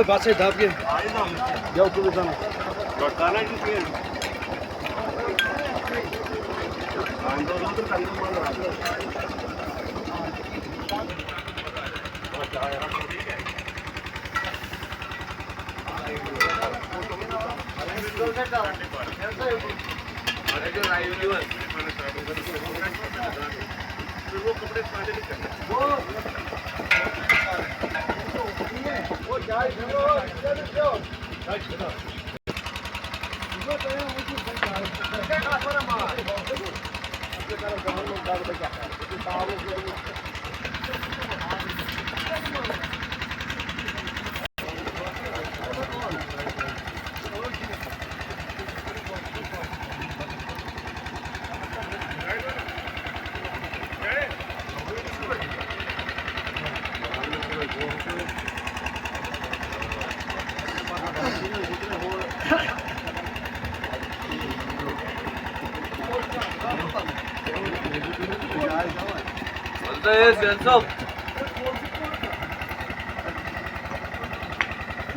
बासे धाप के जाओ तू बताना लौटाना की फिर आंदोलन तो करना पड़ेगा अरे जो राइवल वो कपड़े सारे वो क्या है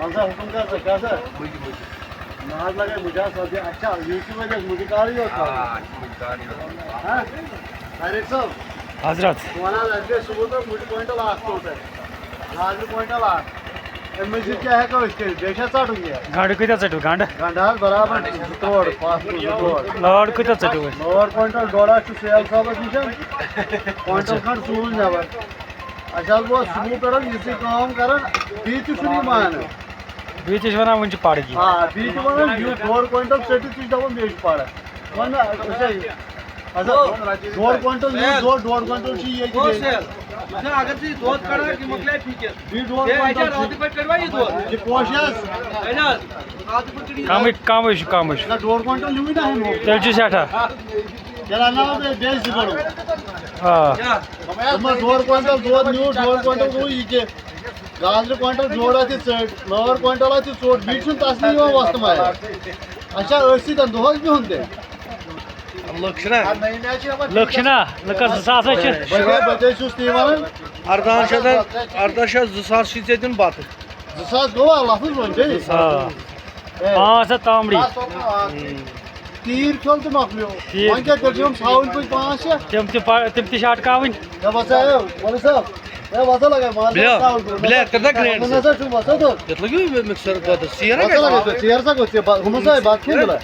मजा हुक्म कर क्या सर नाज लगे मुझे सब अच्छा यूट्यूब में मुझे कार ही होता है डायरेक्ट साहब हजरत तुम्हारा लगे सुबह तो मुझे पॉइंट लास्ट होता है आज भी पॉइंट लास्ट एमएससी क्या है का इसके देशा चाटूंगे गाड़ी कितना चटू गांड गंडाल बराबर तोड़ पास तोड़ लॉर्ड कितना चटू lower point Doda to cell साहब निशन पॉइंट खंड सूल नेवर अच्छा वो सुबह पर इसी काम करन बीच सुनी मान बीच वना वंच पाड़गी हां बीच वन यू 4 क्विंटल सेट चीज दवन बीच पाड़ वन अच्छा अच्छा 4 क्विंटल यू 2 क्विंटल ची ये की ना अगर से दूध कड़ा की मकले पीके बी 2 क्विंटल रात पर करवाई दूध ये पोशियास है ना रात पर कड़ी काम ना 2 क्विंटल यूं ना है तेलची साठा चला ना बे बेच करो हां तुम 2 क्विंटल दूध न्यू 2 क्विंटल वो ये के गाजर क्विंटल जोड़ा थी सेट लोअर क्विंटल थी सोट बीच में तसली वो वस्त में अच्छा ऐसी तो दोहस भी होते लक्षणा लकर 2000 छ बजे सुस्ती वन 18,000 दिन बात 2000 गो लफ्ज वन बे हां 5 तामड़ी तीर खेल तो मकलियो वन क्या कर हम साउल पे 5 तम ती शाट कावन या बसायो बोल साहब या वसा लगा मार ब्लैक करदा ग्रेड ना सर तू वसा तो लगी मिक्सर का सीरा वसा लगा तो चेयर सा को हम सा बात खेल रहा है